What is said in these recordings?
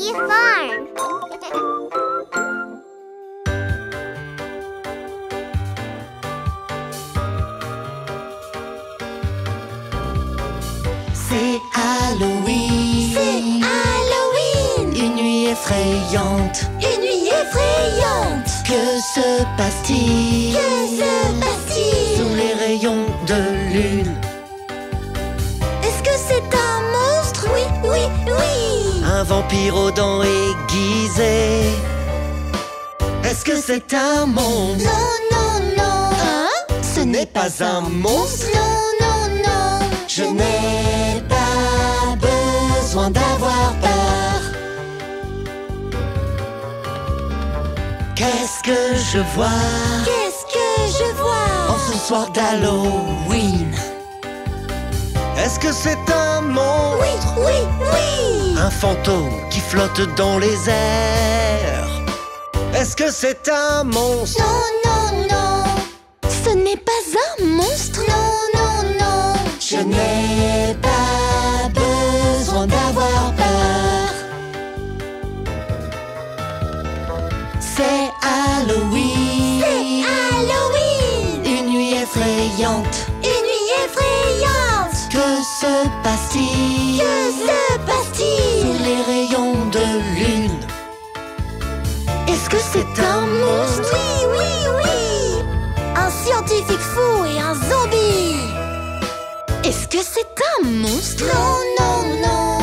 Happy Farm. C'est Halloween. C'est Halloween. Une nuit effrayante. Une nuit effrayante. Que se passe-t-il? Que se passe-t-il? Sous les rayons de lune. Est-ce que c'est un monstre? Oui, oui, oui. Un vampire aux dents aiguisées. Est-ce que c'est un monstre? Non, non, non. Hein? Ce n'est pas un monstre? Non, non, non. Je n'ai pas besoin d'avoir peur. Qu'est-ce que je vois Qu'est-ce que je vois? en ce soir d'Halloween? Est-ce que c'est un monstre? Oui, oui, oui. Un fantôme qui flotte dans les airs? Est-ce que c'est un monstre? Non, non, non. Ce n'est pas un monstre. Non, non, non. Je n'ai pas besoin d'avoir peur. C'est Halloween. C'est Halloween. Une nuit effrayante. Une nuit effrayante. Que se passe-t-il? Que se passe-t-il? Sous les rayons de lune. Est-ce que c'est un monstre? Oui, oui, oui. Un scientifique fou et un zombie. Est-ce que c'est un monstre? Non, non, non.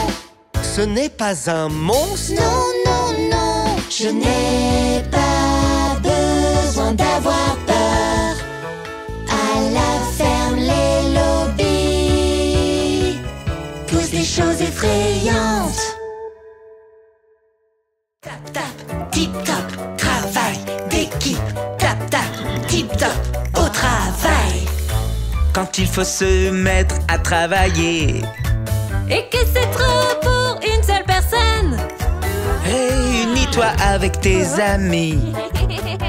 Ce n'est pas un monstre? Non, non, non. Je n'ai pas besoin d'avoir peur. À la ferme, les lobbies poussent des choses effrayantes. Tap, tap, tip, top, travail d'équipe. Tap, tap, tip, top, au travail. Quand il faut se mettre à travailler, Et que c'est trop pour une seule personne. réunis-toi avec tes amis.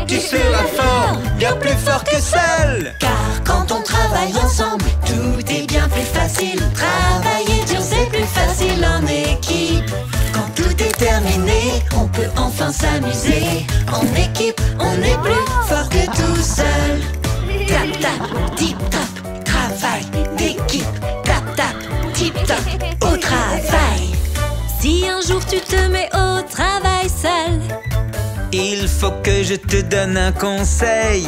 Tu seras fort, bien plus fort que seul. Car quand on travaille ensemble, tout est bien plus facile. Travailler dur, c'est plus facile en équipe. Quand tout est terminé, on peut enfin s'amuser. En équipe, on est plus fort que tout seul. Tap, tap, tip, top, travail d'équipe. Tap, tap, tip, top, au travail. Si un jour tu te mets au travail seul, Il faut que je te donne un conseil.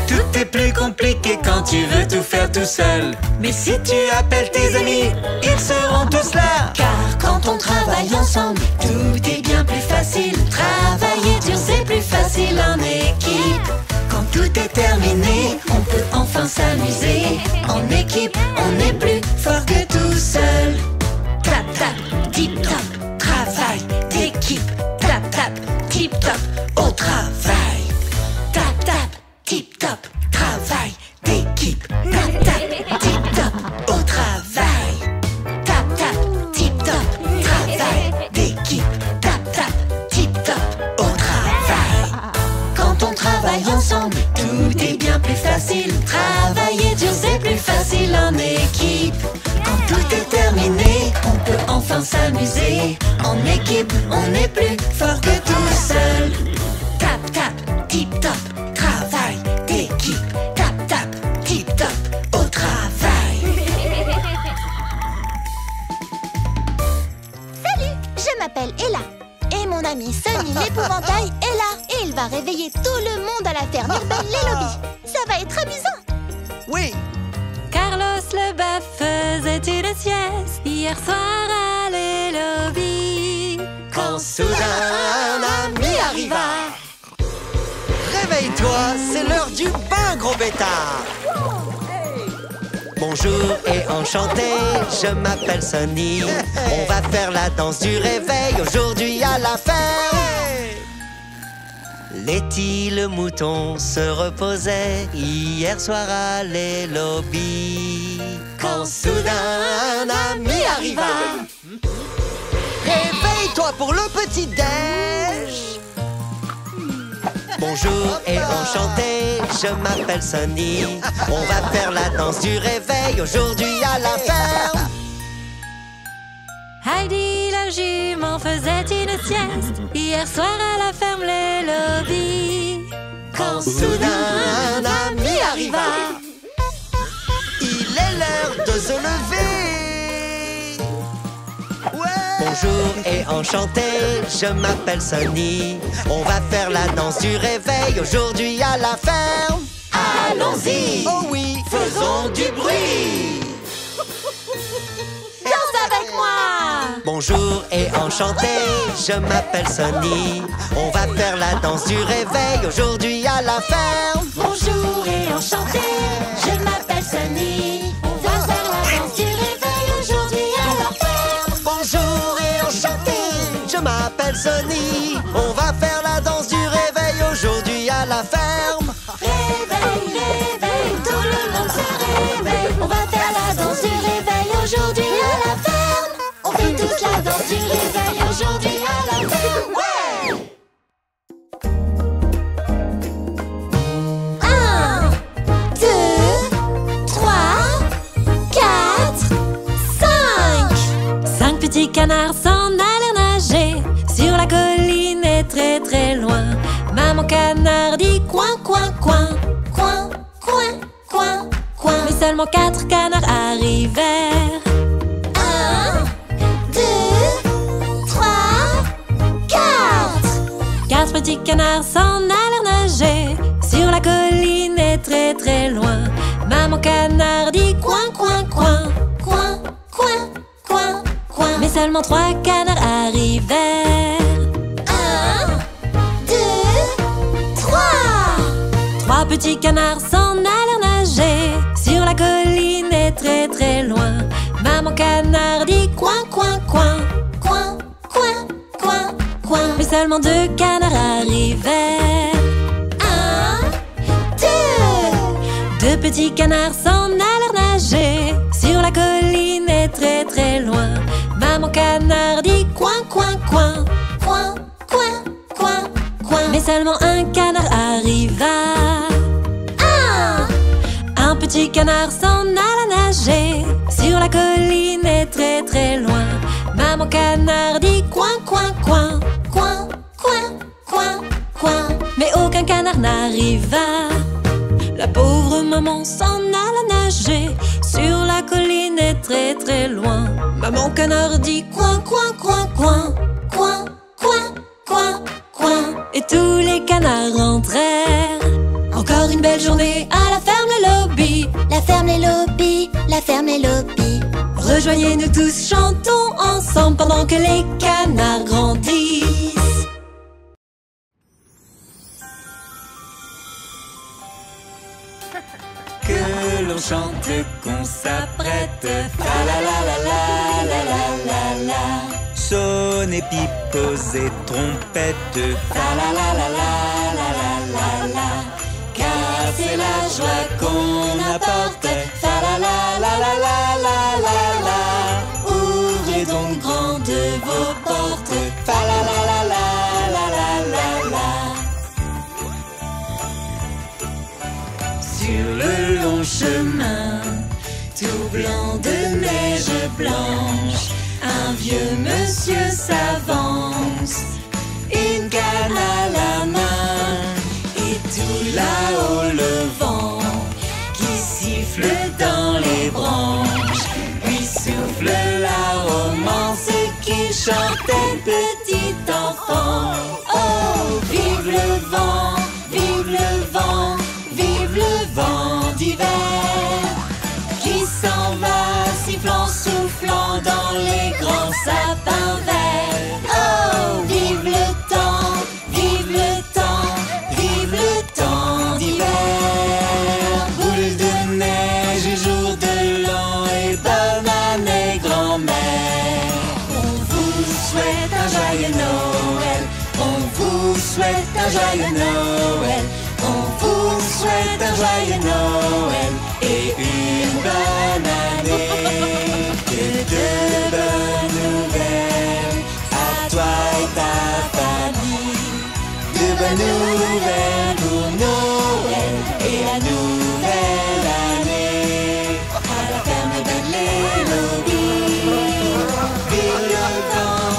Tout est plus compliqué quand tu veux tout faire tout seul. Mais si tu appelles tes amis, ils seront tous là. Car quand on travaille ensemble, tout est bien plus facile. Travailler dur, c'est plus facile en équipe. Quand tout est terminé, on peut enfin s'amuser. En équipe, on est plus fort que tout seul. Tap, tap, tip, top, travail d'équipe. Tap, tap, tip, top, au travail. Tap, tap, tip, top, travail d'équipe. Tap, tap, tip, top, au travail. Tap, tap, tip, top, travail d'équipe. Tap, tap, tip, top, au travail. Quand on travaille ensemble, tout est bien plus facile. Travailler dur, c'est plus facile en équipe. Quand tout est terminé, on peut enfin s'amuser. En équipe, on est plus fort que tout seul. Tap, tap, tip, top, travail d'équipe. Tap, tap, tip, top, au travail. Salut, je m'appelle Ella. Et mon ami Sonny l'épouvantail est là. Et il va réveiller tout le monde à la ferme urbaine Les Lobbies. Ça va être amusant. Oui, Carlos le bœuf faisait une sieste hier soir à Les Lobbies. quand soudain un ami arriva. Réveille-toi, c'est l'heure du bain, gros bêtard. Bonjour et enchanté, je m'appelle Sonny. On va faire la danse du réveil aujourd'hui à la ferme. Letty le mouton se reposait hier soir à Les Lobbies. Quand soudain un ami arriva. Réveille-toi pour le petit-déj. Bonjour et enchanté, je m'appelle Sonny. On va faire la danse du réveil aujourd'hui à la ferme. Heidi la jument faisait une sieste hier soir à la ferme les lobbies. Quand soudain un ami arriva, Il est l'heure de se lever. Ouais. bonjour et enchanté, je m'appelle Sonny. On va faire la danse du réveil aujourd'hui à la ferme. Allons-y! Oh oui, Faisons du bruit! Danse avec moi! Bonjour et enchanté, je m'appelle Sonny. On va faire la danse du réveil aujourd'hui à la ferme. Bonjour et enchanté, je m'appelle Sonny. On va faire la danse du réveil aujourd'hui à la ferme. Bonjour et enchanté, je m'appelle Sonny. On va faire la danse du réveil aujourd'hui à la ferme. Réveil, réveil, tout le monde se réveille. On va faire la danse du réveil aujourd'hui à la ferme. On fait tous la danse du réveil aujourd'hui à la ferme. Ouais! 1, 2, 3, 4, 5. 5 petits canards s'en allèrent nager sur la colline et très très loin. Maman canard dit coin, coin, coin, Coin, coin, coin, coin. mais seulement 4 canards arrivèrent. 1, 2, 3, 4. 4 petits canards s'en allèrent nager sur la colline et très très loin. Maman canard dit coin, coin, coin, Coin, coin, coin, coin. mais seulement 3 canards arrivèrent. 1, 2, 3. 3 petits canards s'en allèrent nager sur la colline et très très loin. Maman canard dit coin, coin, coin, Coin, coin, coin, coin. mais seulement 2 canards arrivèrent. 1, 2. 2 petits canards s'en allèrent nager sur la colline et très très loin. Maman canard dit coin, coin, coin, Coin, coin, coin, coin. mais seulement 1 canard arriva. 1 petit canard s'en alla nager sur la colline et très très loin. Maman canard dit coin, coin, coin, Coin, coin, coin, coin. mais aucun canard n'arriva. La pauvre maman s'en alla nager sur la colline et très très loin. Maman canard dit coin, coin, coin, coin, Coin, coin, coin, coin. et tous les canards rentrèrent. Encore une belle journée à la ferme le lobby. La ferme les lobbies, la ferme les lobbies. Rejoignez-nous tous, chantons ensemble pendant que les canards grandissent. Que l'on chante, qu'on s'apprête. Fa la la la la la la la la. Sonnez pipos et trompettes. Fa la la la la la la la la. Car c'est la joie qu'on apporte. Fa la la la la la la la la. Ouvrez donc grandes vos portes. Fa la la la la la la la la. Sur le long chemin, tout blanc de neige blanche, un vieux monsieur s'avance, une canne à la main, et tout là-haut le vent qui siffle dans les branches, lui souffle la romance qu'il chantait petit enfant. Oh, vive le vent, vive le vent, vive le vent d'hiver qui s'en va sifflant, soufflant dans les grands sapins verts. Oh, vive le temps, vive le temps, vive le temps d'hiver. Boule de neige et jour de l'an et bonne année grand-mère. On vous souhaite un joyeux Noël, on vous souhaite un joyeux Noël. On vous souhaite un joyeux Noël et une bonne année. Que de bonnes nouvelles à toi et ta famille. De bonnes nouvelles pour Noël et la nouvelle année. À la ferme de les lobbies. Vive le vent,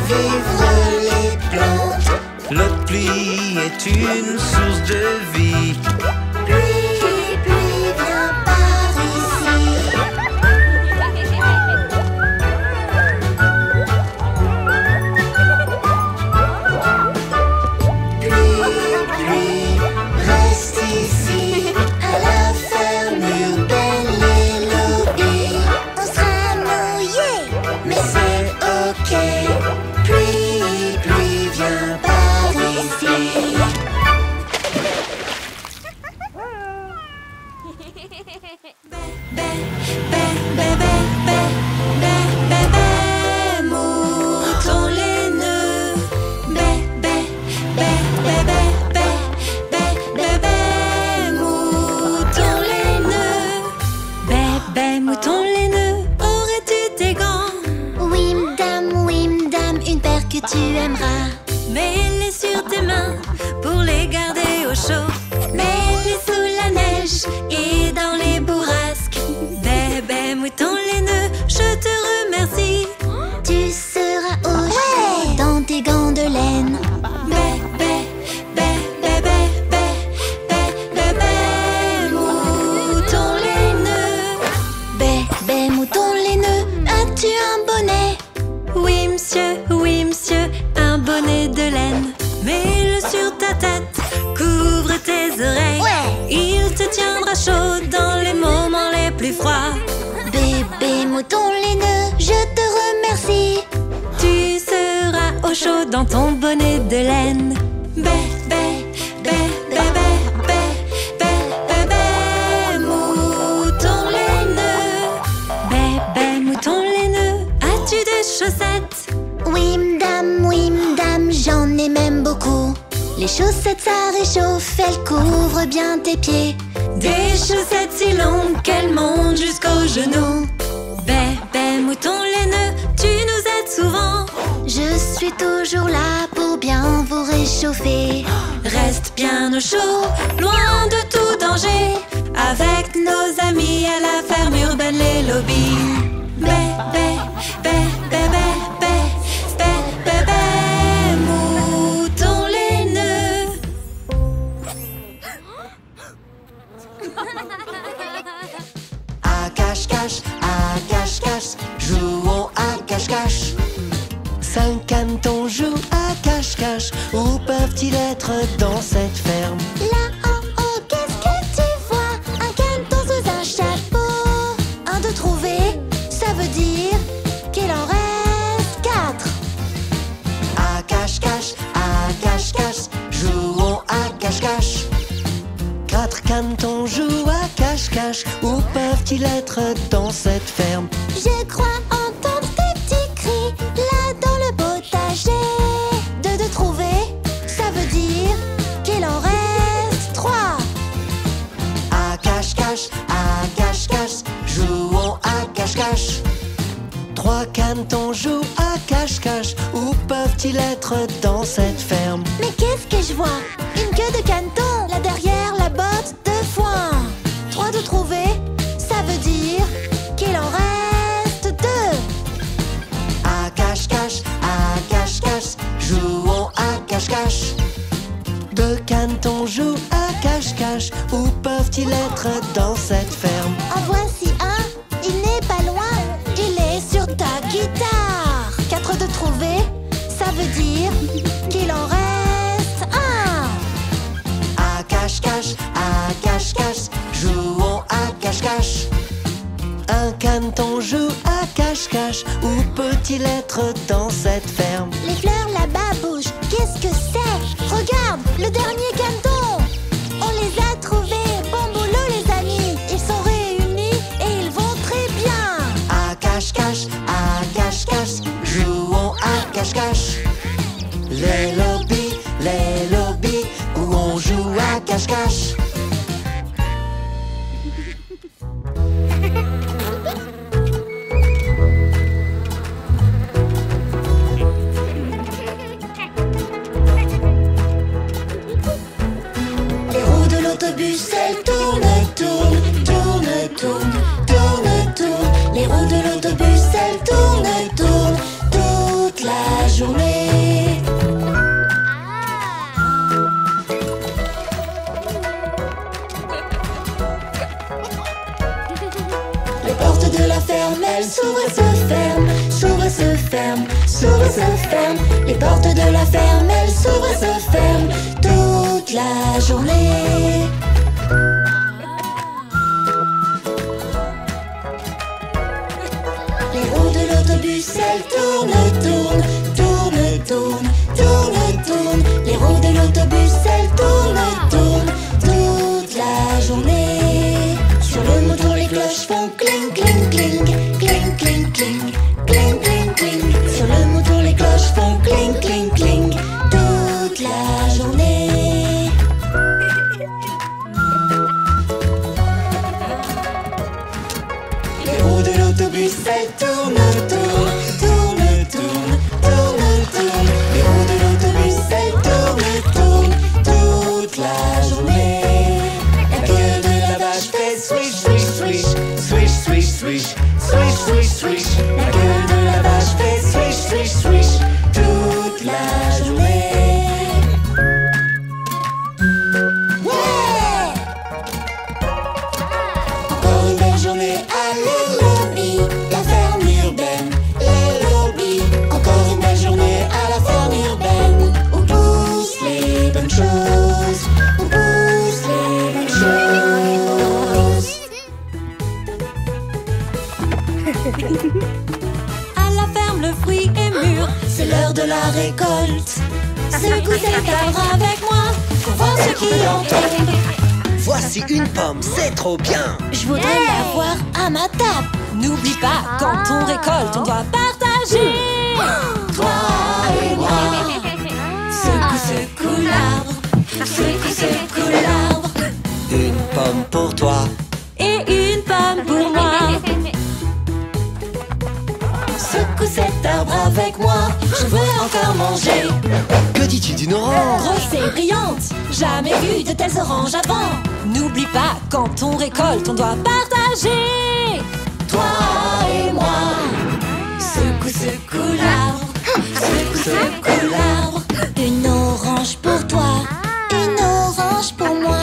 vivre les plantes. La pluie est une source de vie. Pluie, pluie, viens par ici. Pluie, pluie, reste ici. À la ferme urbaine, les lobbies. On sera mouillé. Mais c'est ok. Pluie, pluie, viens par ici. Moutons laineux. Moutons laineux. Moutons laineux, aurais-tu des gants? Oui, madame, une paire que tu aimeras. Mets-les sur tes mains pour les garder au chaud. Mets-les sous la neige et dans les bourrasques. Bébé mouton laineux, je te remercie. Tu seras au chaud dans tes gants de laine. Mouton laineux. Bébé mouton laineux, as-tu un bonnet? Oui monsieur, un bonnet de laine. Mets-le sur ta tête, couvre tes oreilles. Il te tiendra chaud dans les moments les plus froids. Bébé mouton laineux, je te remercie. Tu seras au chaud dans ton bonnet de laine. Mouton laineux. Bébé mouton laineux, as-tu des chaussettes? Oui, madame, j'en ai même beaucoup. Les chaussettes, ça réchauffe, elles couvrent bien tes pieds. Des chaussettes si longues qu'elles montent jusqu'aux genoux. Bébé mouton laineux, tu nous aides souvent. Je suis toujours là pour bien vous réchauffer. Reste bien au chaud, loin de tout danger. Avec nos amis à la ferme urbaine, les lobbies. Mouton laineux. À cache-cache, jouons à cache-cache. 5 canetons jouent à cache-cache. Où peuvent-ils être dans cette ferme? Là en haut, qu'est-ce que tu vois? Un caneton sous un chapeau. Un de trouvé, ça veut dire qu'il en reste 4. À cache-cache, jouons à cache-cache. 4 canetons jouent à cache-cache. Où peuvent-ils être dans cette ferme? Je crois entendre des petits cris là dans le potager. De trouver, ça veut dire qu'il en reste 3. À cache-cache, jouons à cache-cache. 3 canetons jouent à cache-cache. Où peuvent-ils être dans cette ferme? Mais qu'est-ce que je vois? Une queue de caneton, là derrière la botte de foin. 3 de trouver, ça veut dire qu'il en reste 2. À cache-cache, jouons à cache-cache. 2 canetons jouent à cache-cache. Où peuvent-ils être dans cette ferme? En voici un, il n'est pas loin, il est sur ta guitare. 4 de trouver, ça veut dire qu'il en reste 1. À cache-cache, jouons à cache-cache. Un caneton joue à cache-cache. Où peut-il être dans cette ferme? Les fleurs là-bas bougent, qu'est-ce que c'est? Regarde, le dernier caneton. On les a trouvés, bon boulot les amis. Ils sont réunis et ils vont très bien. À cache-cache, jouons à cache-cache. Les lobbies, où on joue à cache-cache. Les roues de l'autobus, elles tournent, tournent, tournent, tournent, tournent, tournent. Les roues de l'autobus, elles tournent, tournent toute la journée. journée. Les portes de la ferme, elles s'ouvrent et se ferment, s'ouvrent et se ferment, s'ouvrent et se ferment. Les portes de la ferme, elles s'ouvrent et se ferment toute la journée. Les roues de l'autobus, elles tournent, tournent, tournent, tournent, tournent, tournent. Les roues de l'autobus, elles tournent, tournent, toute la journée. Sur le moteur, les cloches font cling, cling, cling, cling, cling, cling, cling, cling, cling. Sur le moteur, les cloches font cling, cling, cling, toute la journée. Les roues de l'autobus, elles tournent, tournent, tournent, tournent, tournent, tournent. Les roues de l'autobus, elles tournent, tournent, toute la journée. La queue de la vache fait swish, swish, swish, swish, swish, swish, swish, swish, swish. La queue de la vache fait swish, swish, swish, toute la journée. Ouais! Encore une belle journée à les lobbies, la ferme urbaine, les lobbies. Encore une belle journée à la ferme urbaine, où poussent les bonnes choses, où poussent les bonnes choses. À la ferme, le fruit est mûr. C'est l'heure de la récolte. Secoue cet arbre avec moi pour voir ce qui en tombe. Voici une pomme, c'est trop bien. Je voudrais l'avoir à ma table. N'oublie pas, quand on récolte, on doit partager. Toi et moi. Secoue, secoue l'arbre. Secoue, secoue l'arbre. Une pomme pour toi. Et une pomme pour moi. Secoue cet arbre avec moi. Je veux encore manger. Que dis-tu d'une orange? Grosse et brillante. Jamais vu de telles oranges avant. N'oublie pas, quand on récolte, on doit partager. Toi et moi. Secoue, secoue l'arbre. Secoue, secoue l'arbre. Une orange pour toi. Une orange pour moi.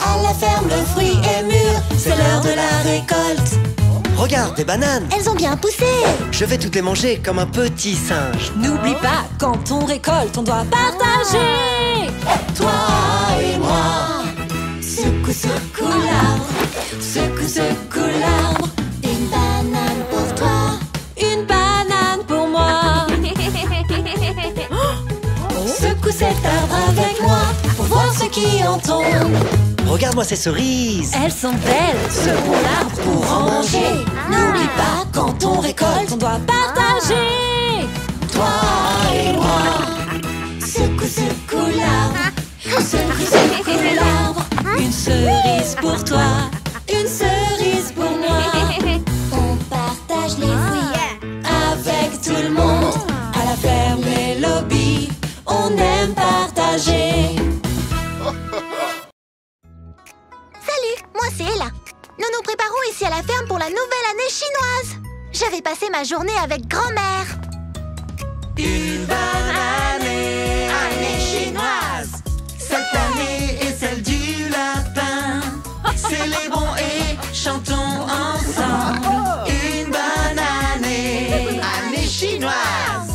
À la ferme, le fruit est mûr. C'est l'heure de la récolte. Regarde, des bananes. Elles ont bien poussé. Je vais toutes les manger comme un petit singe. N'oublie pas, quand on récolte, on doit partager. Toi et moi. Secoue, secoue l'arbre. Secoue, secoue l'arbre. Une banane pour toi. Une banane pour moi. Secoue cet arbre avec moi pour voir ce qui en tombe. Regarde-moi ces cerises. Elles sont belles. Secoue l'arbre pour en manger. N'oublie pas, quand on récolte, On doit partager. toi et moi. Secoue, secoue l'arbre. Secoue, secoue l'arbre. Une cerise pour toi. Une cerise pour moi. On partage les fruits avec tout le monde. À la ferme, les lobbies, on aime partager. Salut, moi c'est Ella. Nous nous préparons ici à la ferme pour la nouvelle année chinoise. Je vais passer ma journée avec grand-mère. Une bonne année chinoise. Cette année est celle du lapin. Célébrons et chantons ensemble. Une bonne année chinoise.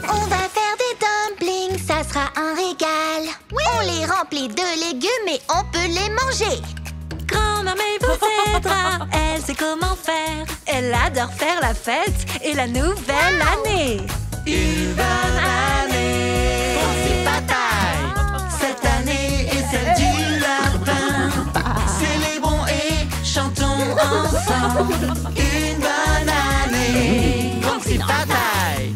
On va faire des dumplings, ça sera un régal. On les remplit de légumes et on peut les manger. Grand-maman Poussetta, elle sait comment faire. Elle adore faire la fête et la nouvelle année. Une bonne année, c'est bataille. Cette année est celle du lapin. Célébrons et chantons ensemble. Une bonne année, donc c'est bataille.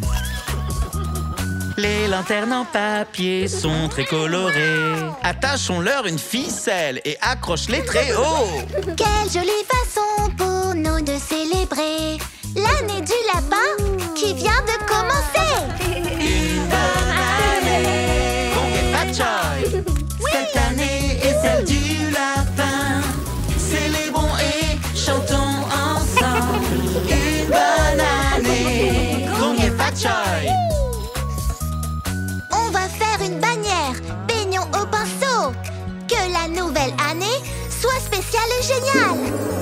Les lanternes en papier sont très colorées. Attachons-leur une ficelle et accroche-les très haut. Quelle jolie façon pour nous de célébrer l'année du lapin qui vient de commencer. Une bonne année, Kong et Pat Choy. Cette année est celle du lapin. Célébrons et chantons ensemble. Une bonne année. spécial est génial!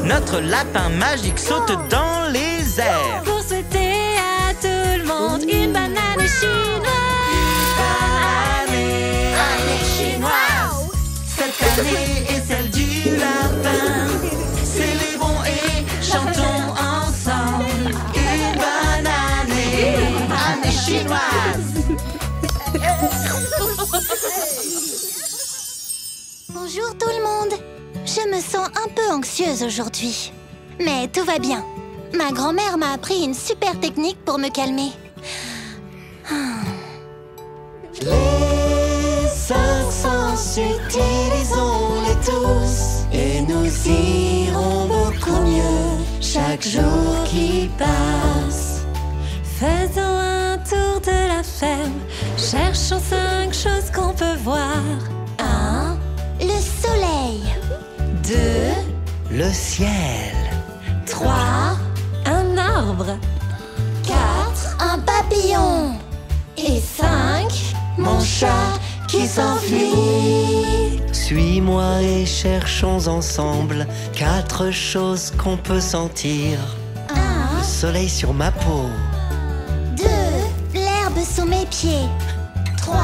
Notre lapin magique saute dans les airs. Pour souhaiter à tout le monde une bonne année chinoise. Année chinoise. Cette année est celle du lapin. Célébrons et chantons ensemble une bonne année chinoise. Bonjour tout le monde. Je me sens un peu anxieuse aujourd'hui. Mais tout va bien. Ma grand-mère m'a appris une super technique pour me calmer. Les 5 sens, utilisons-les tous et nous irons beaucoup mieux chaque jour qui passe. Faisons un tour de la ferme. Cherchons 5 choses qu'on peut voir. 1. Le soleil. 2, Le ciel. 3, un arbre. 4. Un papillon. Et 5, Mon chat qui s'enfuit. Suis-moi et cherchons ensemble 4 choses qu'on peut sentir. 1. Le soleil sur ma peau. 2. L'herbe sous mes pieds. 3.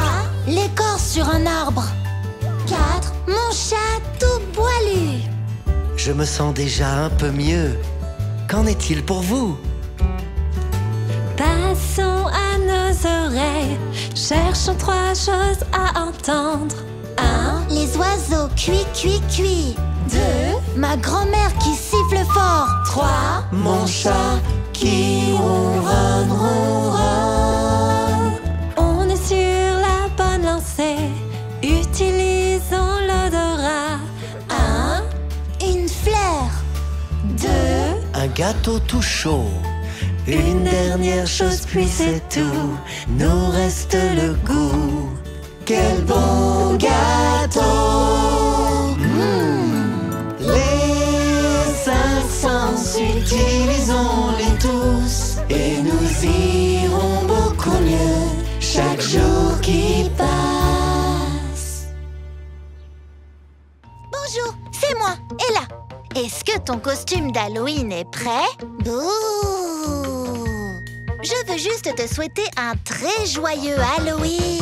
L'écorce sur un arbre. 4. Mon chat tout poilu. Je me sens déjà un peu mieux. Qu'en est-il pour vous? passons à nos oreilles. Cherchons 3 choses à entendre. 1. Les oiseaux cuit, cuit, cuit. 2. Ma grand-mère qui siffle fort. 3. Mon chat qui ronronne, ronronne. On est sur la bonne lancée. Utilisons l'odorat. 1. Une fleur. 2. Un gâteau tout chaud. Une dernière chose puis c'est tout. Nous reste le goût. Quel bon gâteau! Les 5 sens, utilisons-les tous et nous irons beaucoup mieux chaque jour qui passe. Bonjour, c'est moi, Ella. Est-ce que ton costume d'Halloween est prêt? Bouh! Je veux juste te souhaiter un très joyeux Halloween.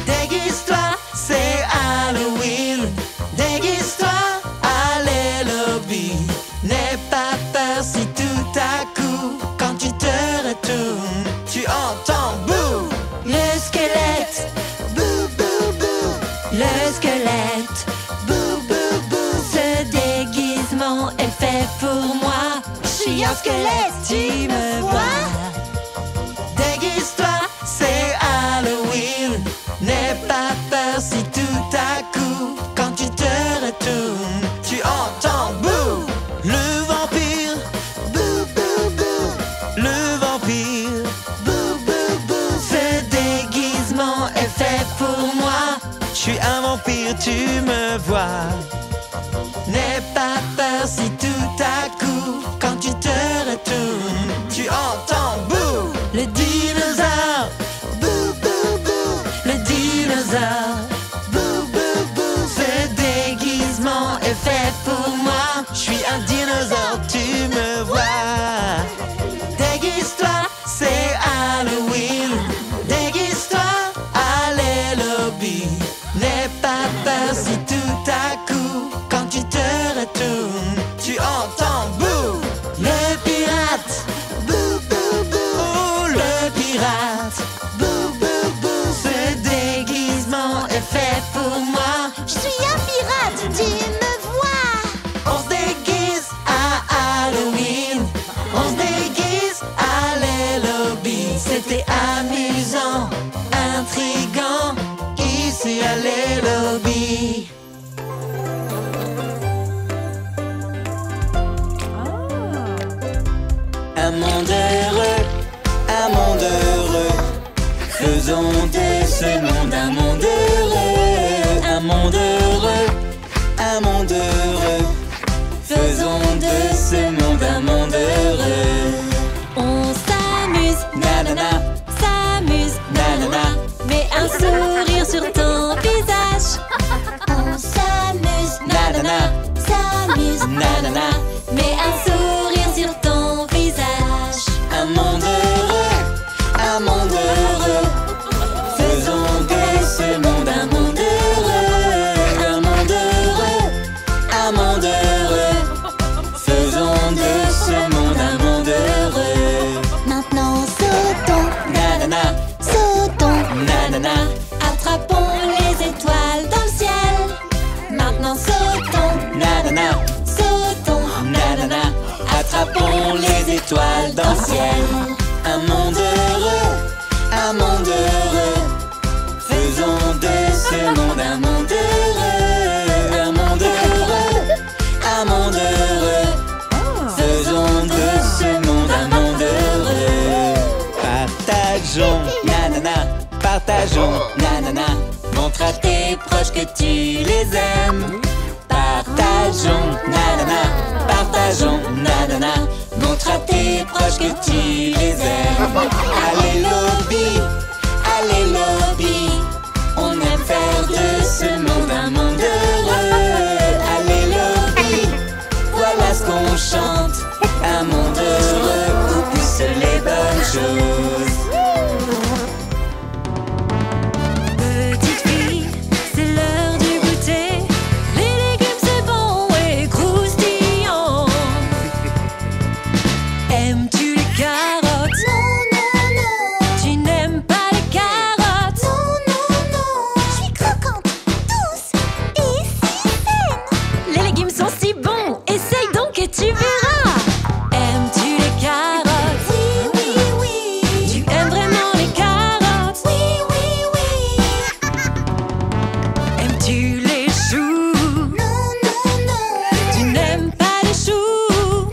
Déguise-toi, c'est Halloween. Déguise-toi, allez lobby. N'aie pas peur si tout à coup, quand tu te retournes, tu entends bouh. Le squelette, bouh bouh bouh. Le squelette, bouh bouh bouh. Ce déguisement est fait pour moi. Je suis un squelette, tu me vois. Déguise-toi, c'est Halloween. N'aie pas peur si tout à coup, quand tu te retournes, tu entends bouh. Le vampire, bouh bouh bouh. Le vampire, bouh bouh bouh. Ce déguisement est fait pour moi. Je suis un vampire, tu me vois. N'aie pas peur si tout à coup, quand tu te retournes, tu entends bouh. Le dinosaure, bouh bouh bouh. Le dinosaure, bouh bouh bouh. Ce déguisement est fait pour moi. Je suis un dinosaure, tu me vois. Déguise-toi, c'est Halloween. Déguise-toi, allez lobby. N'aie pas peur si tout à coup, quand tu te retournes, tu entends bouh. Le pirate, bouh bouh bouh. Oh, le pirate, bouh bouh bouh. Ce déguisement est fait pour moi. Je suis un pirate, tu me vois. On se déguise à Halloween. On se déguise à les lobbies. C'était amusant, intriguant, ici à les lobbies. Un monde heureux, un monde heureux. Faisons de ce monde un monde heureux. Un monde heureux, un monde heureux. Faisons de ce monde un monde heureux. On s'amuse, Nanana, s'amuse, nanana. mets un sourire sur ton visage. On s'amuse, Nanana, s'amuse. s'amuse. Nanana, Mets un sourire sur ton visage. un monde heureux, un monde heureux. Faisons de ce monde un monde heureux, un monde heureux, un monde heureux. Faisons de ce monde un monde heureux. Maintenant sautons, Nanana, sautons. nanana, Attrapons les étoiles dans le ciel. Maintenant sautons, nanana, sautons. nanana. Attrapons les étoiles dans le ciel. Un monde heureux, un monde heureux. Faisons de ce monde un monde heureux, un monde heureux, un monde heureux. Faisons de ce monde un monde heureux. Partageons, nanana, partageons, nanana. Montre à tes proches que tu les aimes. Partageons, nanana, partageons, nanana. Montre à tes proches que tu les aimes. Allez lobby, allez lobby. On aime faire de ce monde un monde heureux. Allez lobby, voilà ce qu'on chante. Un monde heureux où poussent les bonnes choses. Petite fille, c'est l'heure du goûter. Les légumes c'est bon et croustillant. Aimes-tu les carottes? Non, non, non. Tu n'aimes pas les carottes? Non, non, non. Je suis croquante, douce et si saine. Les légumes sont si bons, essaye donc et tu verras. Aimes-tu les carottes? Oui, oui, oui. Tu aimes vraiment les carottes? Oui, oui, oui. Aimes-tu les choux? Non, non, non. Tu n'aimes pas les choux?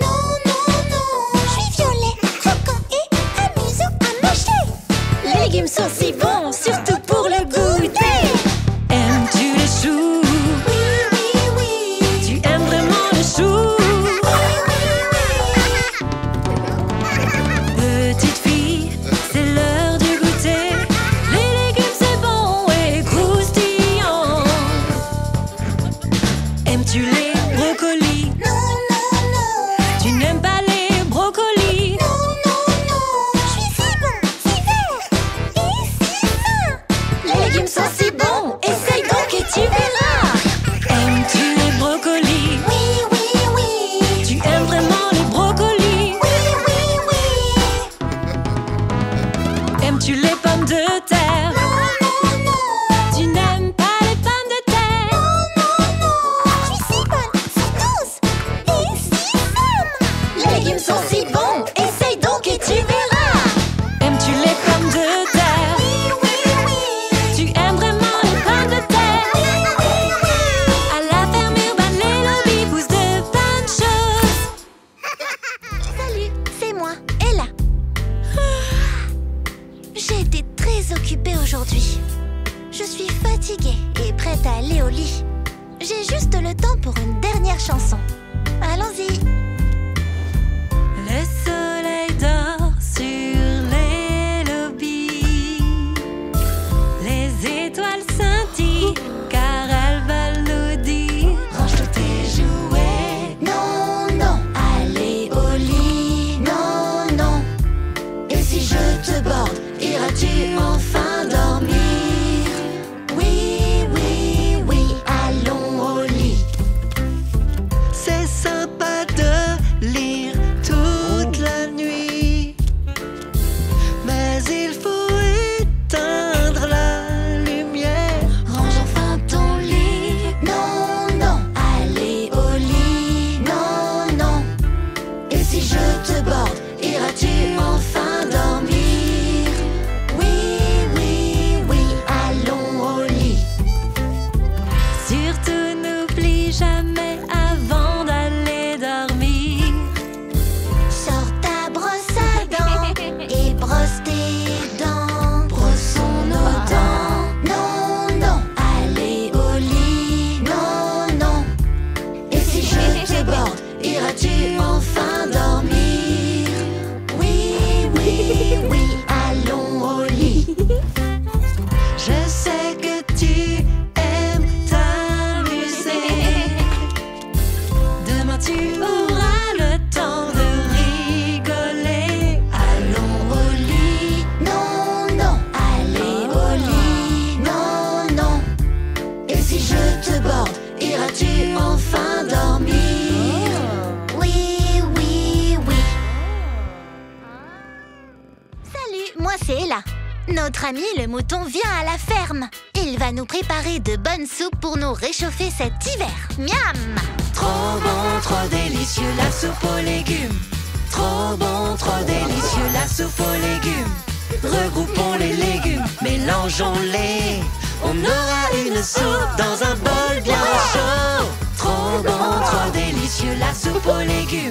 Non, non, non. Je suis violet, croquant et amusant à mâcher. Les légumes sont si bons, surtout pour le goûter. Aimes-tu les choux? Oui, oui, oui. Tu aimes vraiment les choux? Petite fille, c'est l'heure du goûter. Les légumes c'est bon et croustillant. Aimes-tu les brocolis? Non, non, non. Tu n'aimes pas les brocolis? Non, non, non. Je suis si bon, si vert et si fin. Les légumes sont si bons, essaye donc et tu verras. Aimes-tu les brocolis? Oui, oui, oui. Tu aimes vraiment les brocolis? Oui, oui, oui. Aimes-tu les pommes de terre? Non, non, non. Tu n'aimes pas les pommes de terre? Non, non, non. Je suis si bonne, si douce et si saine. Les légumes sont si bons, essaye donc et tu verras. Aimes-tu les pommes de terre? Oui, oui, oui. Tu aimes vraiment les pommes de terre? Oui, oui, oui. À la ferme urbaine, les lobbies poussent de bonnes choses. Salut, c'est moi, Ella. J'ai été très occupée aujourd'hui. Je suis fatiguée et prête à aller au lit. J'ai juste le temps pour une dernière chanson. Allons-y. Le soleil dort sur les lobbies. Les étoiles scintillent car elles veulent nous dire: range tous tes jouets. Non, non, allez au lit. Non, non. Et si je te borde, iras-tu enfin dormir? Oui, oui, oui, allons au lit. C'est sympa de moi c'est Ella. Notre ami le mouton vient à la ferme. Il va nous préparer de bonnes soupes pour nous réchauffer cet hiver. Miam! Trop bon, trop délicieux, la soupe aux légumes. Trop bon, trop délicieux, la soupe aux légumes. Regroupons les légumes, mélangeons-les. On aura une soupe dans un bol bien chaud. Trop bon, trop délicieux, la soupe aux légumes.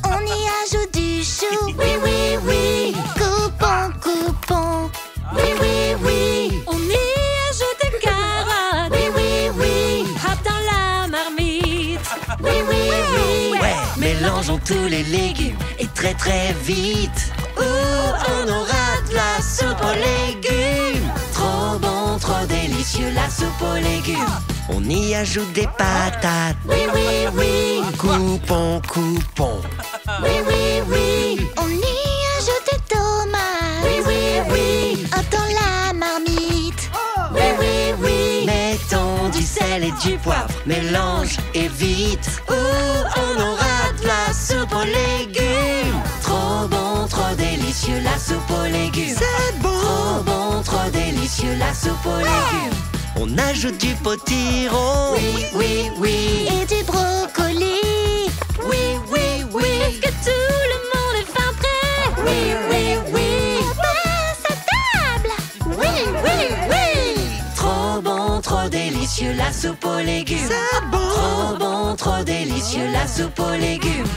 On y ajoute du chou. Oui, oui, oui. Coupons, coupons. Oui, oui, oui. On y ajoute des carottes. Oui, oui, oui. Hop dans la marmite. Oui, oui, oui. Ouais, mélangeons tous les légumes et très très vite. On aura de la soupe aux légumes. Trop bon, trop délicieux, la soupe aux légumes. On y ajoute des patates. Oui, oui, oui. Coupons, coupons. Oui, oui, oui. On y ajoute des tomates. Oui, oui, oui. Hop dans la marmite. Oui, oui, oui. Mettons du sel et du poivre. Mélange et vite. On aura de la soupe aux légumes. Trop bon, trop délicieux, la soupe aux légumes. C'est bon. Trop bon, trop délicieux, la soupe aux légumes. On ajoute du potiron. Oui, oui, oui. Et du brocoli. Oui, oui, oui. Est-ce que tout le monde est fin prêt? Oui, oui, oui. On passe à table. Oui, oui, oui. Trop bon, trop délicieux, la soupe aux légumes. C'est bon. Trop bon, trop délicieux, la soupe aux légumes.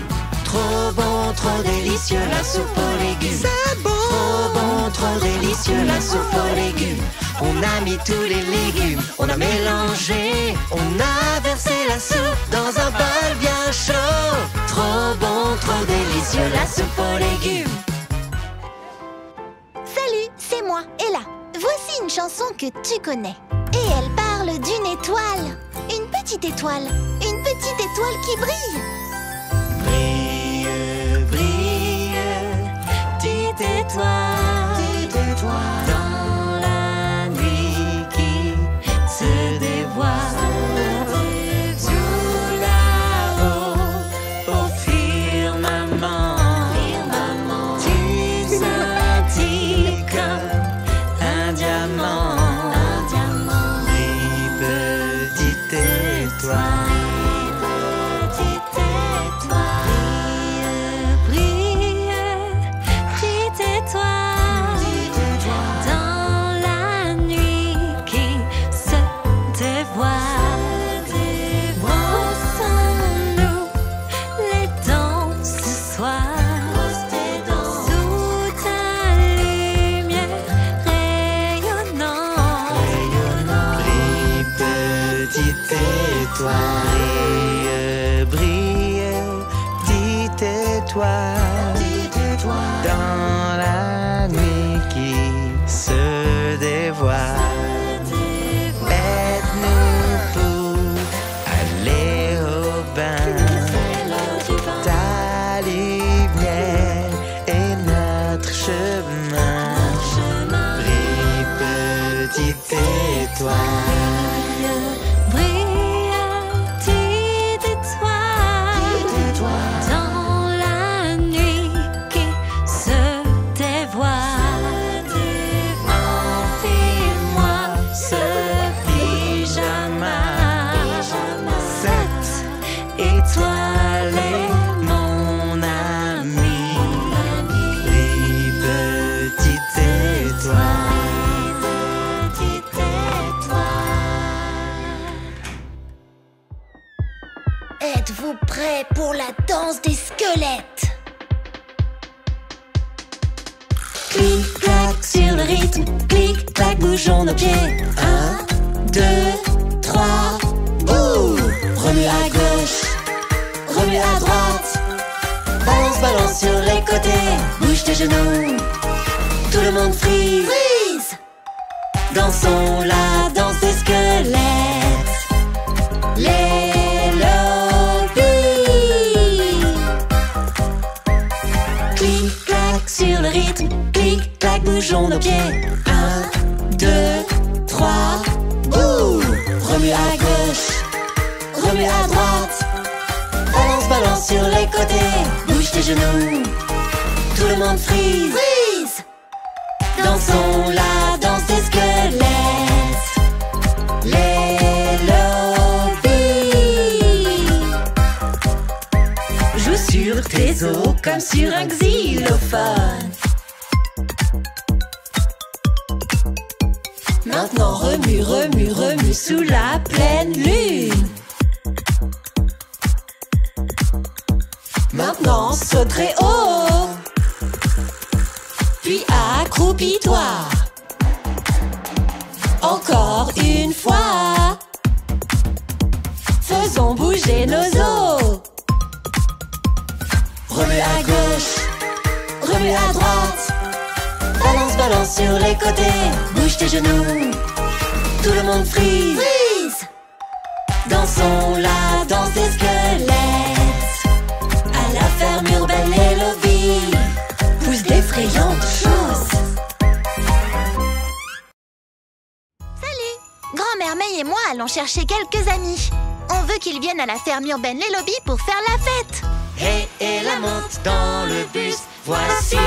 Trop bon, trop délicieux, la soupe aux légumes. C'est bon. Trop bon, trop délicieux, la soupe aux légumes. On a mis tous les légumes, on a mélangé. On a versé la soupe dans un bol bien chaud. Trop bon, trop délicieux, la soupe aux légumes. Salut, c'est moi, Ella. Voici une chanson que tu connais. Et elle parle d'une étoile. Une petite étoile. Une petite étoile qui brille. Brille, brille, petite étoile, dans la nuit qui se dévoile. Tout là-haut, au firmament, tu scintilles comme un diamant. Brille, petite étoile. Brille, petite étoile, dans la nuit qui se dévoile. Aide-nous pour aller au bain. Ta lumière est notre chemin. Brille, petite étoile. Êtes-vous prêts pour la danse des squelettes? Clic-clac sur le rythme, clic-clac, bougeons nos pieds. 1, 2, 3, bouh! Remue à gauche, remue à droite. Balance, balance sur les côtés, bouge tes genoux. Tout le monde freeze. Dansons la danse des squelettes. Les lobbies. Clic-clac sur le rythme, clic-clac, bougeons nos pieds. 1, 2, 3, bouh! Remue à gauche, remue à droite. Balance, balance sur les côtés, bouge tes genoux. Tout le monde freeze. comme sur un xylophone. Maintenant remue, remue, remue sous la pleine lune. Maintenant saute très haut, puis accroupis-toi. Encore une fois, faisons bouger nos os. Remue à gauche, remue à droite. Balance, balance sur les côtés. Bouge tes genoux, tout le monde freeze. Dansons la danse des squelettes. À la ferme urbaine, les lobbies poussent d'effrayantes choses. Salut! Grand-mère May et moi allons chercher quelques amis. On veut qu'ils viennent à la ferme urbaine Les Lobbies pour faire la fête. Hey, et la monte dans le bus, voici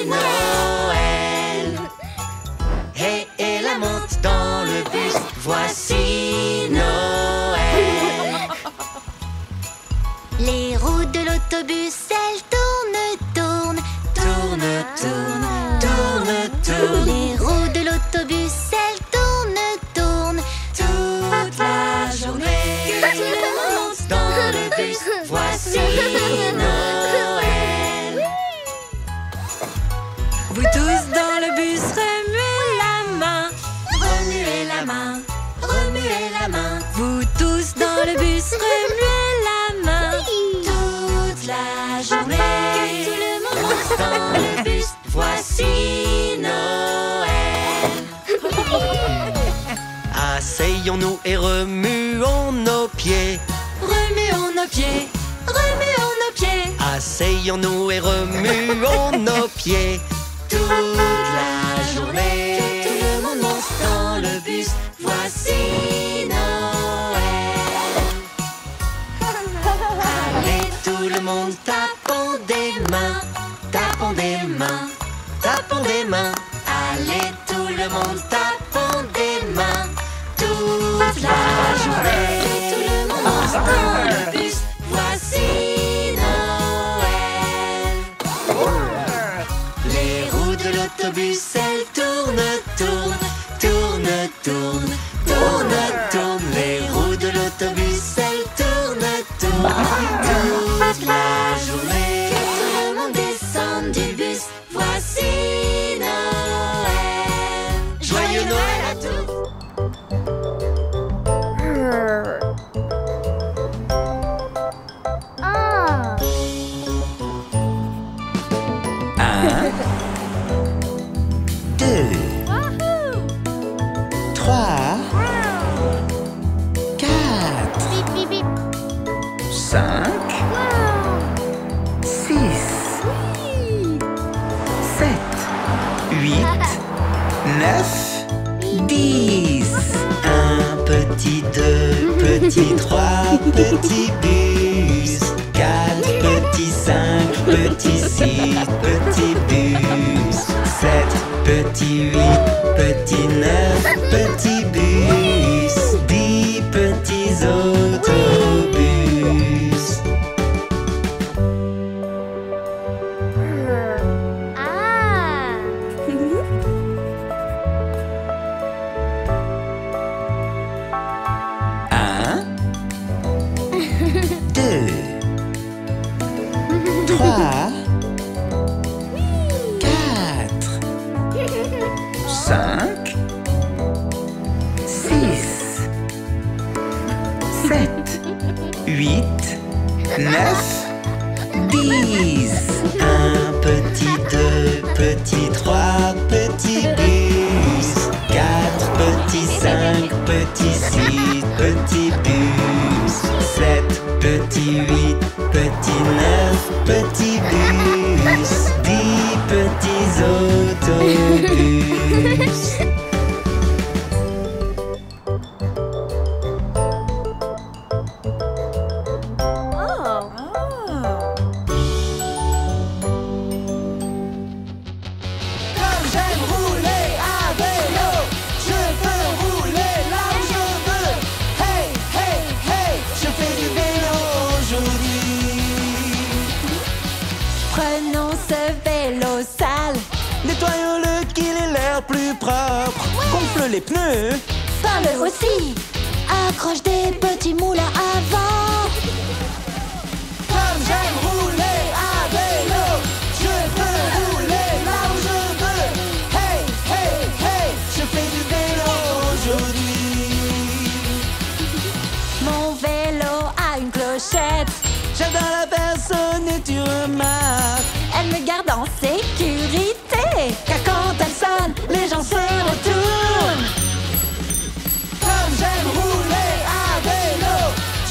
Noël. Hey, et la monte dans le bus, voici Noël. Les roues de l'autobus, elles tournent, tournent, Tourne, tourne, tourne, tourne. Les roues de l'autobus, elles tournent, tournent. Toute la journée, tout le monde dans le bus, voici Noël. Vous tous dans le bus, remuez la main. Remuez la main, remuez la main. Vous tous dans le bus, remuez la main. Toute la journée, tout le monde dans le bus, voici Noël. Asseyons-nous et remuons nos pieds. Remuons nos pieds, remuons nos pieds. Asseyons-nous et remuons nos pieds. Toute la journée, tout le monde monte dans le bus, voici Noël. Allez, tout le monde, tapons des mains, tapons des mains, tapons des mains. Allez, tout le monde, tapons des mains. Toute la journée, tout le monde monte dans le bus, voici Noël. Les roues de l'autobus, elles tournent, tournent, tournent, tournent, tournent, tournent. Les roues de l'autobus, elles tournent, tournent, toute la journée. Que tout le monde descende du bus, voici Noël. Joyeux Noël à tous! Petits 3 petits bus, 4 petits 5 petits 6 petits bus, 7 petits 8 petits 9 petits bus, 10 petits autobus. Nettoyons-le qu'il ait l'air plus propre. Gonfle les pneus. Peins-le aussi. Accroche des petits moulins à vent. Comme j'aime rouler à vélo, je peux rouler là où je veux. Hey, hey, hey, je fais du vélo aujourd'hui. Mon vélo a une clochette. J'adore la personne et tu remarques. Elle me garde en sécurité. Car quand elle sonne, les gens se retournent. Comme j'aime rouler à vélo,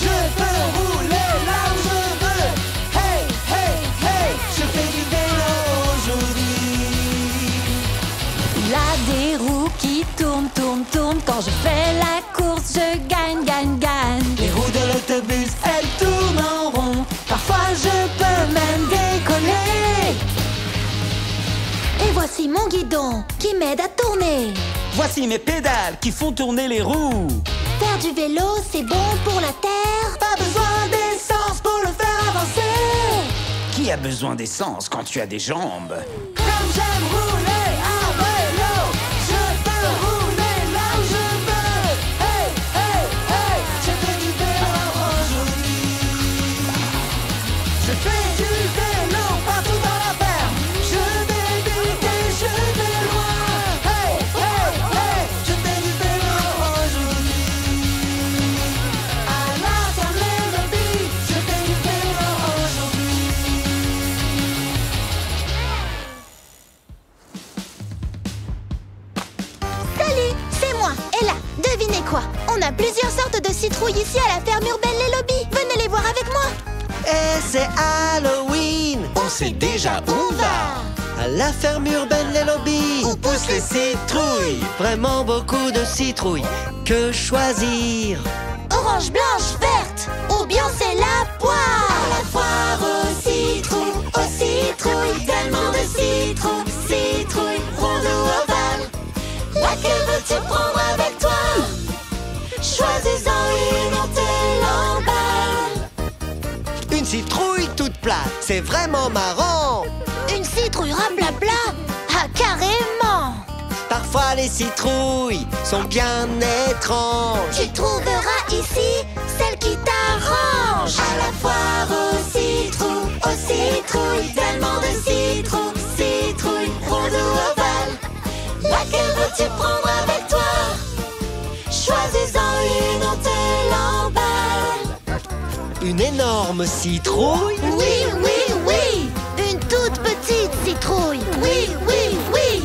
je peux rouler là où je veux. Hey, hey, hey, je fais du vélo aujourd'hui. Il a des roues qui tournent, tournent, tournent. Quand je fais la course, je gagne, gagne, gagne. Les roues de l'autobus, elles tournent en rond. Parfois je peux même décoller. Et voici mon guidon qui m'aide à tourner. Voici mes pédales qui font tourner les roues. Faire du vélo, c'est bon pour la terre. Pas besoin d'essence pour le faire avancer. Qui a besoin d'essence quand tu as des jambes? Comme j'aime rouler à vélo, je peux rouler là où je veux. Hey, hey, hey, je fais du vélo aujourd'hui. Je fais du vélo partout dans la ferme. Je vais vite et je vais loin. Hey, hey, hey, je fais du vélo aujourd'hui. À la ferme les lobbies, je fais du vélo aujourd'hui. Salut, c'est moi, Ella. Devinez quoi? On a plusieurs sortes de citrouilles ici à la ferme urbaine Les Lobbies. Venez les voir avec moi. Et c'est Halloween. On sait déjà où on va. À la ferme urbaine Les Lobbies. Où poussent les citrouilles? Vraiment beaucoup de citrouilles. Que choisir? Orange, blanche, verte, ou bien c'est la poire. À la foire aux citrouilles, tellement de citrouilles, ronde ou ovale. Laquelle veux-tu prendre avec toi? Choisis-en une, on te l'emballe. Une citrouille toute plate. C'est vraiment marrant. Une citrouille rablabla. Ah, carrément. Parfois les citrouilles sont bien étranges. Tu trouveras ici celle qui t'arrange. À la foire aux citrouilles, tellement de citrouilles, ronde ou ovale. Laquelle veux-tu prendre avec toi? Choisis-en une, on te l'emballe. Une énorme citrouille. Oui, oui, oui. Une toute petite citrouille. Oui, oui, oui.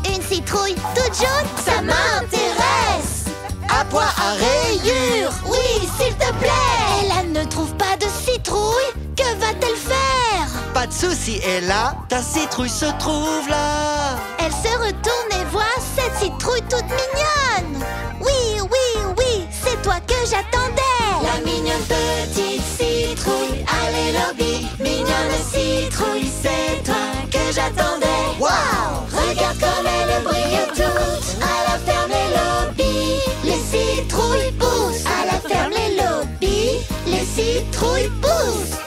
Une citrouille toute jaune, ça m'intéresse. À pois à rayures. Oui, s'il te plaît. Ella ne trouve pas de citrouille. Que va-t-elle faire? Pas de souci, Ella. Ta citrouille se trouve là. Elle se retourne et voit cette citrouille toute mignonne. Oui, oui, oui, c'est toi que j'attendais. La mignonne petite citrouille, allez lobby. Mignonne citrouille, c'est toi que j'attendais. Waouh! Regarde comme elle brille toute. À la ferme les lobbies, les citrouilles poussent. À la ferme les lobbies, les citrouilles poussent.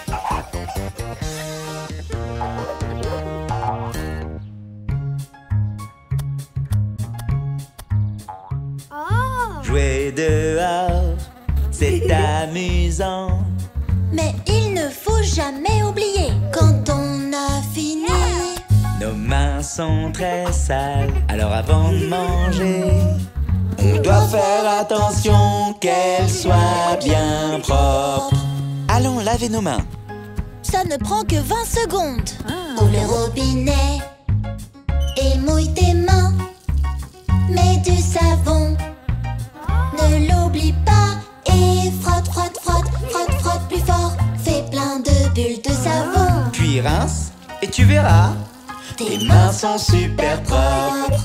Jouer dehors, c'est amusant. Mais il ne faut jamais oublier, quand on a fini, Nos mains sont très sales, alors avant de manger, on doit faire attention qu'elles soient bien propres. Allons laver nos mains. ça ne prend que 20 secondes. Ouvre le robinet et mouille tes mains. Mets du savon, ne l'oublie pas. Et frotte, frotte, frotte, frotte, frotte plus fort. Fais plein de bulles de savon. Puis rince et tu verras, tes mains sont super propres.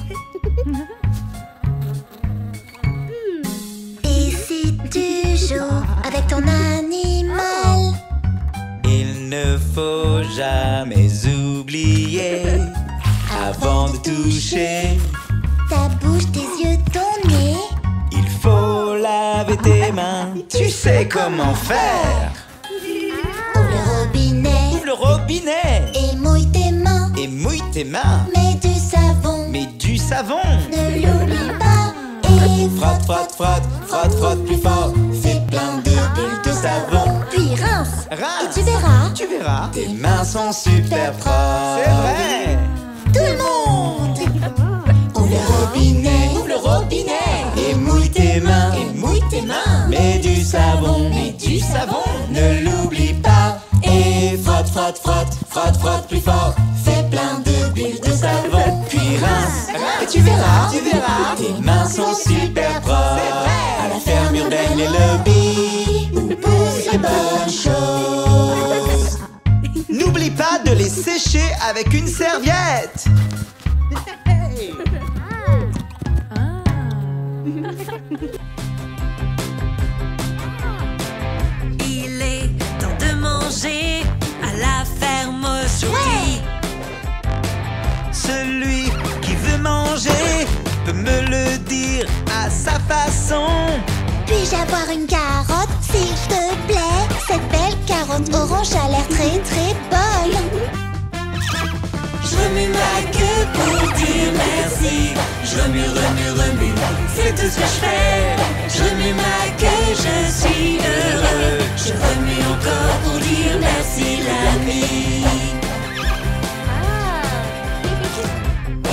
Et si tu joues avec ton animal, Il ne faut jamais oublier, avant de toucher, ta bouche, tes yeux, ton nez, il faut laver tes mains. Tu sais comment faire. ouvre le robinet Ouvre le robinet et mouille tes mains. et mouille tes mains. Mets du savon. savon. Ne l'oublie pas. Et Frotte, frotte, frotte, frotte, frotte plus fort. fais plein de bulles de savon. Puis rince. Rince. Et tu verras. Tu verras. Tes mains sont super propres. C'est vrai. Tout le monde. Ouvre le robinet. Ouvre le robinet. Et mouille tes mains. Et mouille tes mains. Mets du savon. Mets du savon. Ne l'oublie pas. Et frotte, frotte, frotte, frotte, frotte plus fort. Fais plein de bulles de savon. Puis rince. Et tu verras. Tu verras. Tes mains sont super propres. C'est vrai. À la ferme urbaine, les lobbies Où poussent les bonnes choses. N'oublie pas de les sécher avec une serviette. Il est temps de manger à la ferme aujourd'hui. Celui qui veut manger peut me le dire à sa façon. Puis-je avoir une carotte, s'il te plaît? Cette belle carotte orange a l'air très très bonne. Je remue ma queue pour dire merci. Je remue, remue, remue, c'est tout ce que je fais. Je remue ma queue, je suis heureux. Je remue encore pour dire merci l'ami.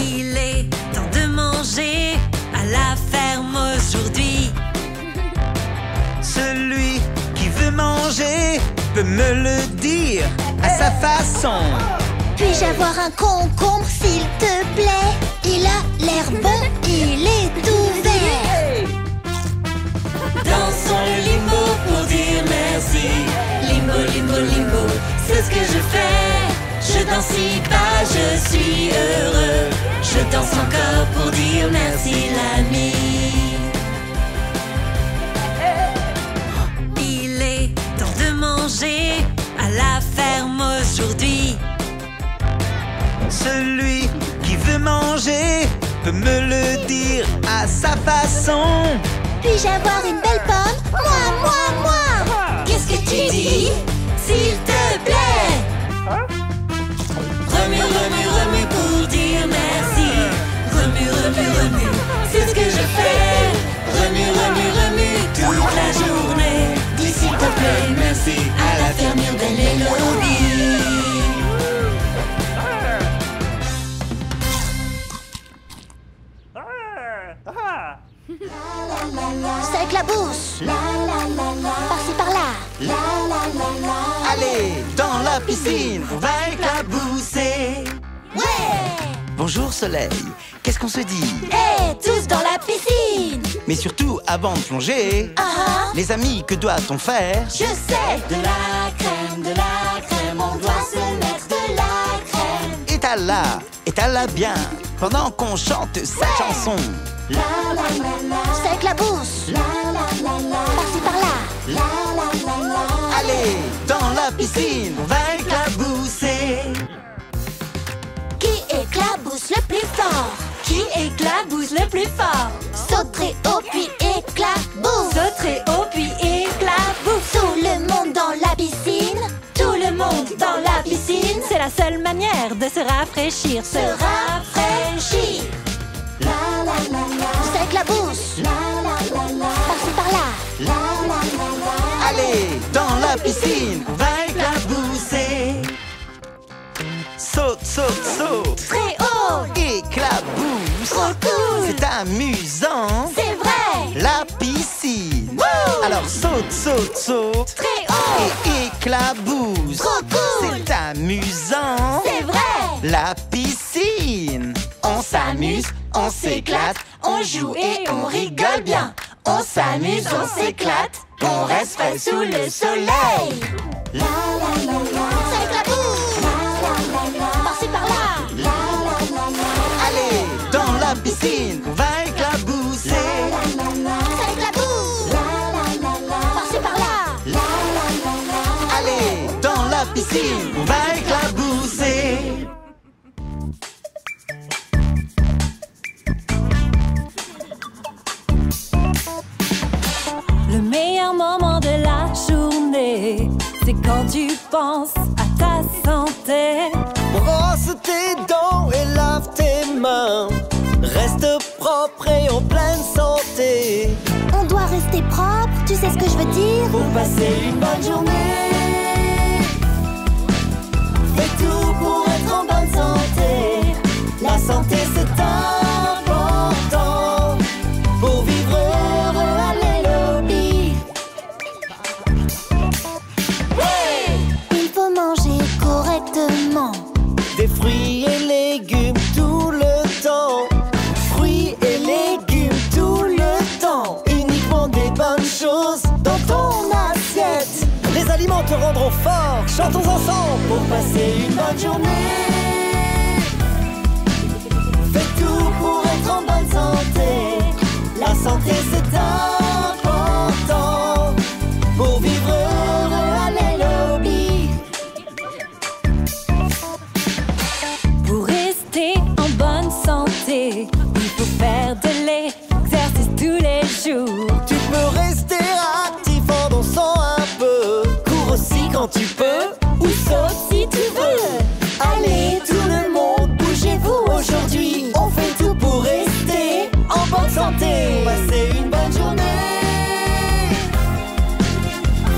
Il est temps de manger à la ferme aujourd'hui. Celui qui veut manger peut me le dire à sa façon. Puis-je avoir un concombre, s'il te plaît? Il a l'air bon, il est tout vert. Dansons le limbo pour dire merci. Limbo, limbo, limbo, c'est ce que je fais. Je danse si bas, je suis heureux. Je danse encore pour dire merci l'ami. Il est temps de manger à la ferme aujourd'hui. Celui qui veut manger peut me le dire à sa façon. Puis-je avoir une belle pomme? Moi. Qu'est-ce que tu dis? S'il te plaît. Remue, remue, remue pour dire merci. Remue, remue, remue, c'est ce que je fais. Remue, remue, remue toute la journée. Dis s'il te plaît merci à la ferme urbaine les lobbies. Ça éclabousse. Par-ci par-là. Allez, dans la piscine, on va éclabousser. Ouais. Bonjour soleil, qu'est-ce qu'on se dit? Hey, tous dans la piscine. Mais surtout, avant de plonger, les amis, que doit-on faire? Je sais. De la crème, on doit se mettre de la crème. Étale-la bien, pendant qu'on chante sa chanson. Ça éclabousse. Par-ci par-là. Allez, dans la piscine, on va éclabousser. Qui éclabousse le plus fort? Qui éclabousse le plus fort? Saute très haut puis éclabousse. Saute très haut puis éclabousse. Tout le monde dans la piscine. Tout le monde dans la piscine. C'est la seule manière de se rafraîchir. Se rafraîchir. Ça éclabousse. Par-ci par-là. Allez, dans la piscine, on va éclabousser. Saute, saute, saute. Très haut. Éclabousse. Trop cool. C'est amusant. C'est vrai. La piscine. Alors saute, saute, saute. Très haut. Et éclabousse. Trop cool. C'est amusant. C'est vrai. La piscine. On s'amuse, on s'éclate, on joue et on rigole bien. On s'amuse, on s'éclate, on reste frais sous le soleil. Ça éclabousse. Par-ci par-là. Allez, dans la piscine, on va éclabousser. Ça éclabousse. Par-ci par-là. Allez, dans la piscine, on va éclabousser. Le meilleur moment de la journée, c'est quand tu penses à ta santé. Brosse tes dents et lave tes mains. Reste propre et en pleine santé. On doit rester propre, tu sais ce que je veux dire? Pour passer une bonne journée. Fais tout pour être en bonne santé. La santé c'est important. Pour vivre heureux, allez lobby. Il faut manger correctement. Des fruits et légumes tout le temps. Fruits et légumes tout le temps. Uniquement des bonnes choses dans ton assiette. Les aliments te rendront fort. Chantons ensemble pour passer une bonne journée. Fais tout pour être en bonne santé. La santé c'est important. Pour vivre heureux, allez lobby. Pour rester en bonne santé, il faut faire de l'exercice tous les jours. Tu peux rester actif en dansant un peu. Cours aussi quand tu peux, ou saute si tu veux. Allez tout le monde, bougez-vous aujourd'hui. On fait tout pour rester en bonne santé. Passer une bonne journée.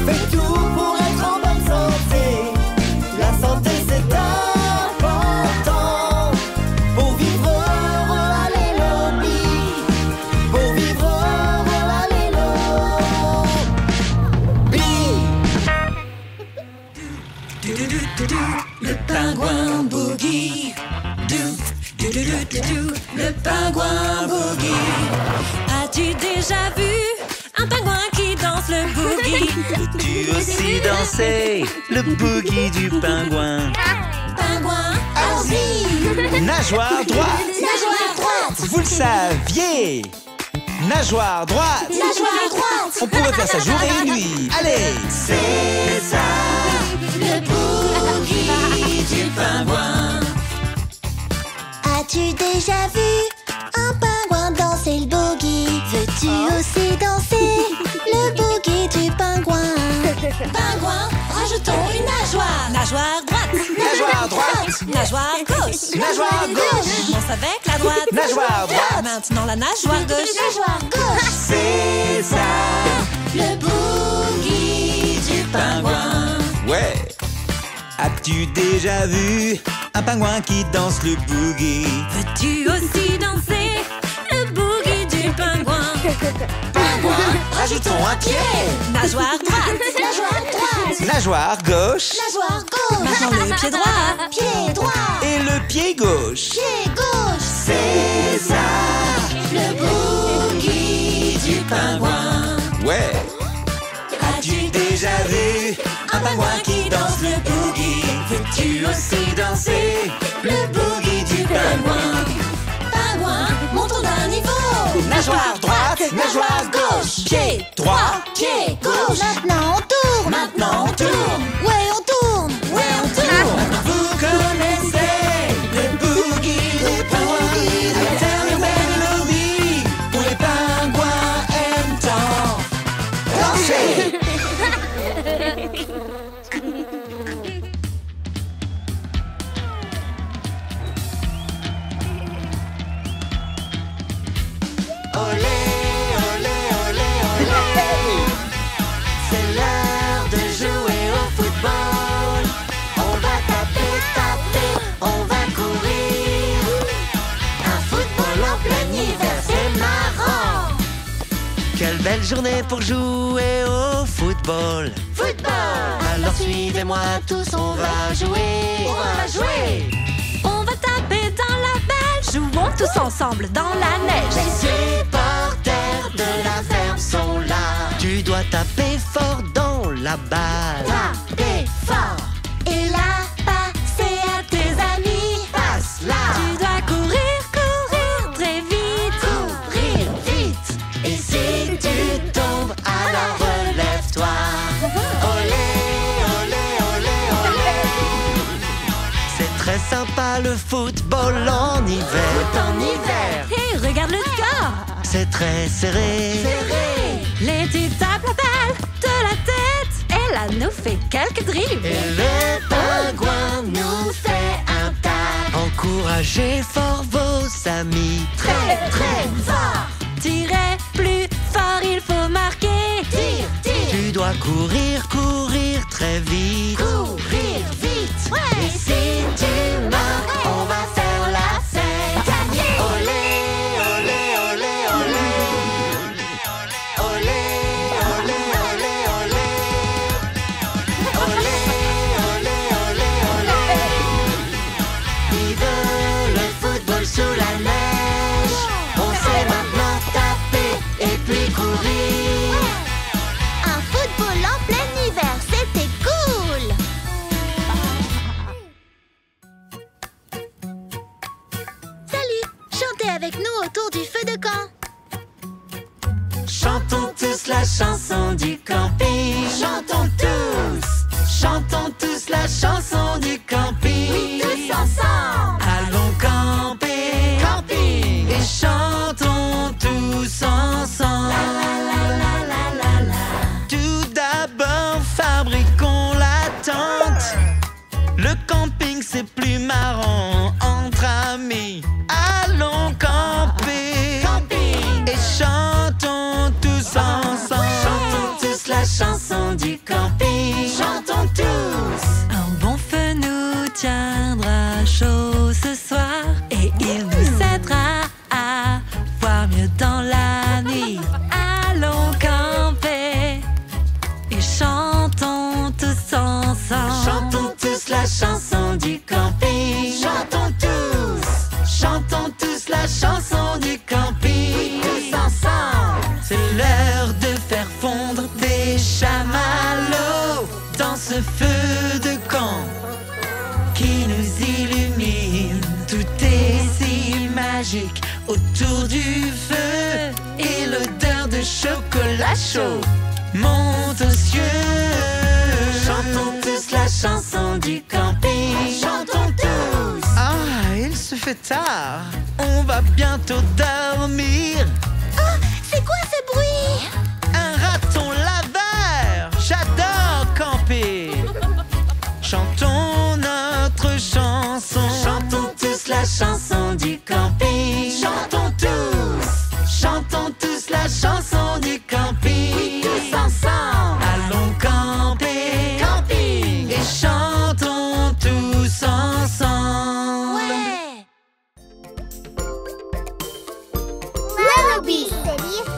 Fais tout pour être en bonne santé. La santé c'est important. Pour vivre heureux, allez lobby. Pour vivre heureux, allez lobby. Le pingouin boogie. Le pingouin boogie. As-tu déjà vu un pingouin qui danse le boogie? Tu aussi danser le boogie du pingouin. Pingouin, allons-y! Nageoire droite, Nageoire droite. vous le saviez. Nageoire droite, Nageoire droite. on pourrait faire ça jour et nuit. Allez, C'est ça. Le boogie du pingouin. As-tu déjà vu un pingouin danser le boogie? Veux-tu aussi danser le boogie du pingouin? Pingouin, rajoutons une nageoire. Nageoire droite. nageoire droite, Nageoire gauche. nageoire gauche, Commence avec la droite. nageoire droite. Maintenant la nageoire gauche. Nageoire gauche. C'est ça. Le boogie du pingouin. Ouais. As-tu déjà vu un pingouin qui danse le boogie? Veux-tu aussi danser le boogie du pingouin? Pingouin, rajoutons un pied. Nageoire droite. Nageoire droite. Nageoire gauche Nageoire gauche. Maintenant le pied droit. Pied droit. et le pied gauche. Pied gauche. C'est ça. Le boogie du pingouin. Ouais. As-tu déjà vu un pingouin qui danse le boogie? Veux-tu aussi danser le boogie du pingouin? Pingouin, montons d'un niveau. Nageoire droite, nageoire gauche. Pied droit, pied gauche. Maintenant on tourne. Maintenant on tourne. Ouais, on tourne. Ouais, on tourne. Vous connaissez le boogie des pingouins. À la terre urbaine lobby, où les pingouins aiment tant danser. Olé, olé, olé, olé. C'est l'heure de jouer au football. On va taper, taper, on va courir. Un football en plein hiver, c'est marrant. Quelle belle journée pour jouer au football. Football. Alors suivez-moi tous, on va jouer. On va jouer. On va taper dans la balle. Jouons tous ensemble dans la neige. Les supporters de la ferme sont là. Tu dois taper fort dans la balle. Taper fort. Et là, passer à tes amis. Passe là. Tu dois courir, courir très vite. Courir vite. Et si tu tombes, alors relève-toi. Olé, olé, olé, olé. C'est très sympa le football en hiver. En hiver. Et regarde le score. C'est très serré. Les tu tapes la balle de la tête. Et là nous fait quelques dribbles. Et le pingouin nous fait un tas. En Encouragez fort vos amis. Très, très fort. Tirez plus fort, il faut marquer. Tire, tire. Tu dois courir, courir très vite. Courir vite. Ouais. Et si tu marques, on va faire la fête. Gagner. Olé, olé, olé, olé. Olé, olé, olé, olé. Olé, olé, olé, olé. Vive le football sous la neige. On sait maintenant taper et puis courir. Un football en plein hiver, c'était cool. Salut, chantez avec nous autour du feu de camp. Chantons tous la chanson du camping. Chantons tous la chanson du camping. Oui, tous ensemble. Allons camper, camping, et chantons tous ensemble. Tout d'abord, fabriquons la tente. Le camping, c'est plus marrant entre amis. Allons camper, camping, et chantons tous ensemble. Chantons tous la chanson du camping. Chantons tous. Un bon feu nous tiendra chaud ce soir et il nous aidera à voir mieux dans la nuit. Allons camper et chantons tous ensemble. Chantons tous la chanson du camping. Chantons tous la chanson du camping. Tous ensemble. C'est l'heure de faire fondre des chamallows dans ce feu de camp qui nous illumine. Tout est si magique autour du feu et l'odeur de chocolat chaud monte aux cieux. Chantons tous la chanson du camping. Chantons tous. Ah, il se fait tard. On va bientôt dormir. Oh, c'est quoi ce bruit? Un raton laveur. J'adore camper. Chantons notre chanson. Chantons tous la chanson du camping. Chantons tous la chanson du camping. Oui, tous ensemble. Allons camper, camping, et chantons tous ensemble. Ouais. Lullaby. C'est lire